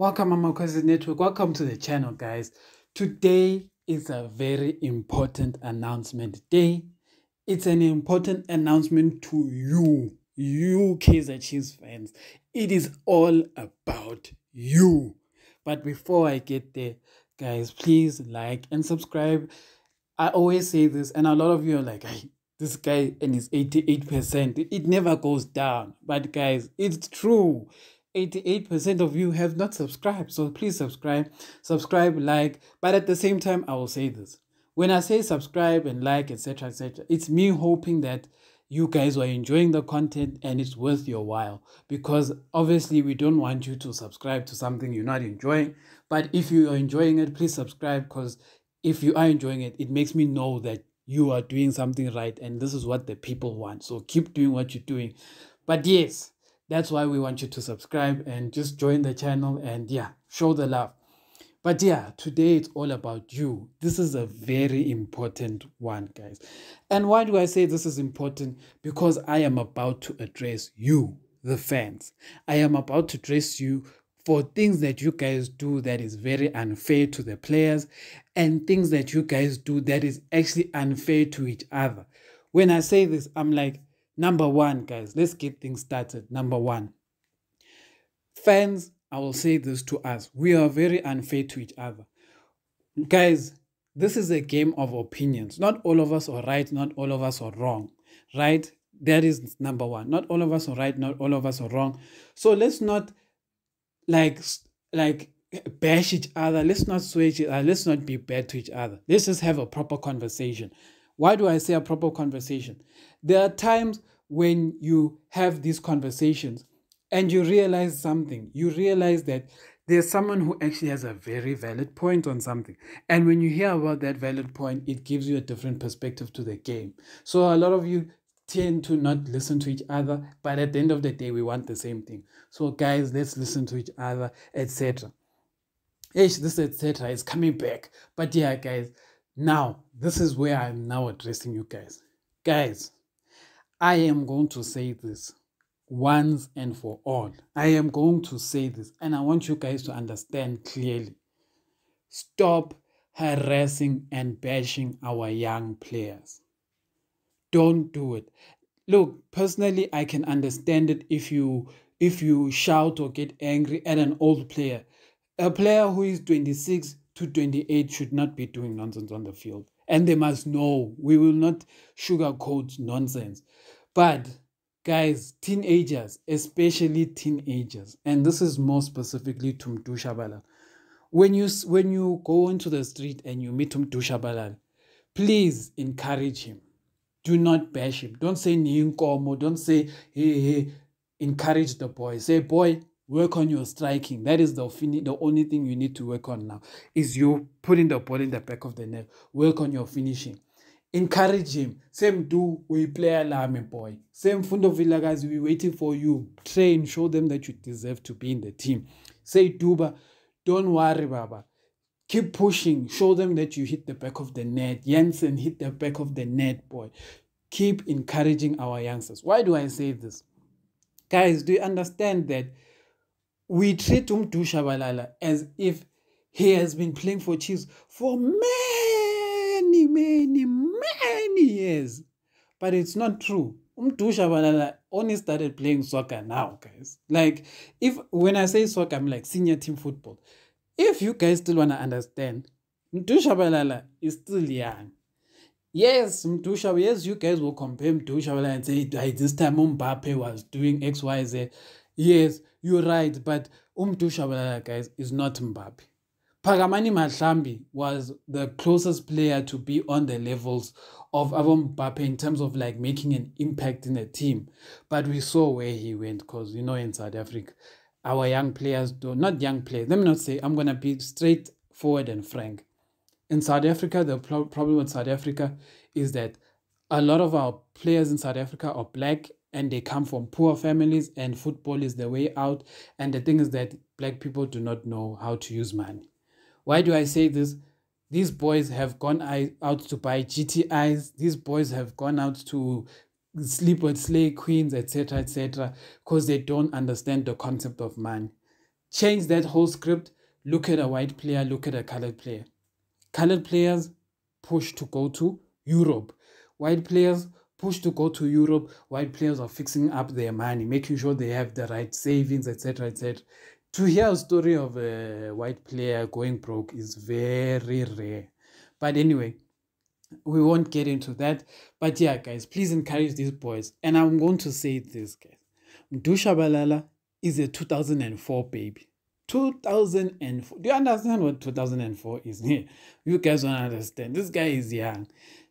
Welcome, Amakhosi Network. Welcome to the channel, guys. Today is a very important announcement day. It's an important announcement to you Kaizer Chiefs fans. It is all about you. But before I get there, guys, please like and subscribe. I always say this, and a lot of you are like, hey, this guy and his 88%, it never goes down. But guys, it's true. 88% of you have not subscribed. So please subscribe, like. But at the same time, I will say this. When I say subscribe and like, etc., it's me hoping that you guys are enjoying the content and it's worth your while. Because obviously, we don't want you to subscribe to something you're not enjoying. But if you are enjoying it, please subscribe, because if you are enjoying it, it makes me know that you are doing something right and this is what the people want. So keep doing what you're doing. But yes, that's why we want you to subscribe and just join the channel and show the love. But today it's all about you. This is a very important one, guys. And why do I say this is important? Because I am about to address you, the fans. I am about to address you for things that you guys do that is very unfair to the players, and things that you guys do that is actually unfair to each other. When I say this, I'm like, number one, guys, let's get things started. Number one, fans, I will say this to us. We are very unfair to each other. Guys, this is a game of opinions. Not all of us are right, not all of us are wrong, right? That is number one. Not all of us are right, not all of us are wrong. So let's not like bash each other. Let's not switch each other. Let's not be bad to each other. Let's just have a proper conversation. Why do I say a proper conversation? There are times when you have these conversations and you realize something. You realize that there's someone who actually has a very valid point on something. And when you hear about that valid point, it gives you a different perspective to the game. So a lot of you tend to not listen to each other, but at the end of the day, we want the same thing. So guys, let's listen to each other, etc. This etc. is coming back. But guys, now this is where I'm now addressing you guys. Guys, I am going to say this once and for all. I am going to say this, and I want you guys to understand clearly. Stop harassing and bashing our young players. Don't do it. Look, personally, I can understand it if you shout or get angry at an old player. A player who is 26 to 28 should not be doing nonsense on the field. And they must know. We will not sugarcoat nonsense. But guys, teenagers, especially teenagers, and this is more specifically to Mdu Shabalala. When you go into the street and you meet Mdu Shabalala, please encourage him. Do not bash him. Don't say Ninkomo. Don't say hey. Encourage the boy. Say, boy, work on your striking. That is the only thing you need to work on now. Is you putting the ball in the back of the net. Work on your finishing. Encourage him. Same do we play alarm, boy. Same Fundo Villa guys, we waiting for you. Train, show them that you deserve to be in the team. Say Duba, don't worry, Baba. Keep pushing. Show them that you hit the back of the net. Jensen hit the back of the net, boy. Keep encouraging our youngsters. Why do I say this? Guys, do you understand that we treat Mdu Shabalala as if he has been playing for Chiefs for many years? But it's not true. Mdu Shabalala only started playing soccer now, guys. Like, when I say soccer, I'm like senior team football. If you guys still want to understand, Mdu Shabalala is still young. Yes, yes, you guys will compare Mdu Shabalala and say, this time Mbappe was doing X, Y, Z. Yes, you're right, but Mdu Shabalala, guys, is not Mbappe. Pagamani Mahlambi was the closest player to be on the levels of Mbappe in terms of like making an impact in a team. But we saw where he went, because, in South Africa, our young players not young players. Let me not say, I'm going to be straightforward and frank. In South Africa, the problem with South Africa is that a lot of our players in South Africa are black and they come from poor families, and football is the way out. And the thing is that black people do not know how to use money. Why do I say this? These boys have gone out to buy GTIs. These boys have gone out to sleep with slay queens, etc., because they don't understand the concept of money. Change that whole script. Look at a white player, look at a colored player. Colored players push to go to Europe. White players push to go to Europe. White players are fixing up their money, making sure they have the right savings, etc., etc. To hear a story of a white player going broke is very rare. But anyway, we won't get into that. But yeah, guys, please encourage these boys. And I'm going to say this, guys. Mdushabalala is a 2004 baby. 2004. Do you understand what 2004 is? You guys don't understand. This guy is young.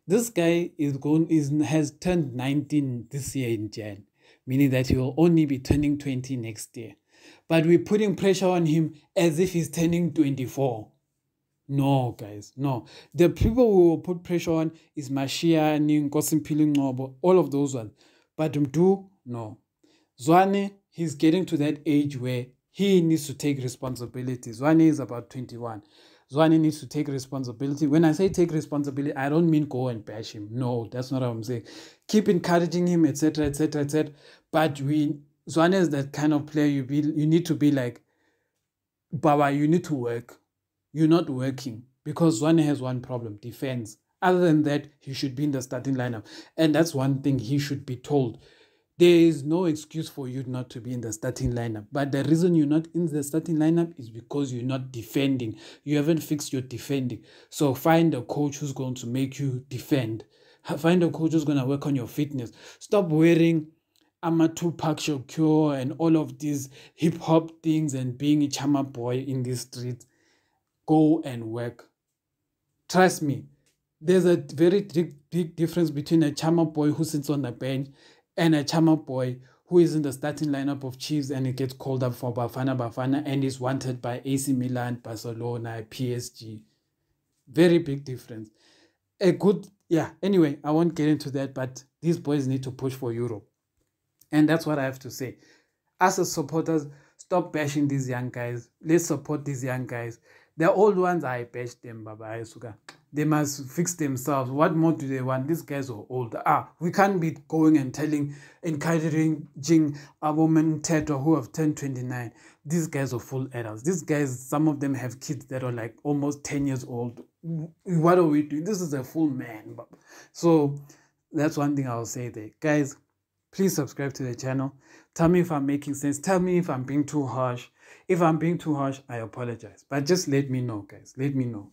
This guy has turned 19 this year in Jan, meaning that he will only be turning 20 next year. But we're putting pressure on him as if he's turning 24. No, guys, no. The people who will put pressure on is Mashiani, Nkosimpili Ngcobo, all of those ones. But Mdu, no. Zwane, he's getting to that age where he needs to take responsibility. Zwane is about 21. Zwane needs to take responsibility. When I say take responsibility, I don't mean go and bash him. No, that's not what I'm saying. Keep encouraging him, etc., etc., etc. But Zwane is that kind of player you need to be like, Baba, you need to work. You're not working because Zwane has one problem, defense. Other than that, he should be in the starting lineup. And that's one thing he should be told. There is no excuse for you not to be in the starting lineup. But the reason you're not in the starting lineup is because you're not defending. You haven't fixed your defending. So find a coach who's going to make you defend. Find a coach who's going to work on your fitness. Stop wearing Tupac Shakur and all of these hip-hop things and being a chama boy in the streets. Go and work. Trust me, there's a very big difference between a chama boy who sits on the bench and a chama boy who is in the starting lineup of Chiefs and it gets called up for Bafana and is wanted by AC Milan, Barcelona, PSG. Very big difference. Anyway, I won't get into that, but these boys need to push for Europe. And that's what I have to say. As a supporters, stop bashing these young guys. Let's support these young guys. The old ones, I bash them, Baba. They must fix themselves. What more do they want? These guys are old. We can't be going and encouraging a woman Teto who have turned 29. These guys are full adults. These guys, some of them have kids that are like almost 10 years old. What are we doing? This is a full man. Baba. So that's one thing I'll say there. Guys, please subscribe to the channel. Tell me if I'm making sense. Tell me if I'm being too harsh. If I'm being too harsh, I apologize. But just let me know, guys. Let me know.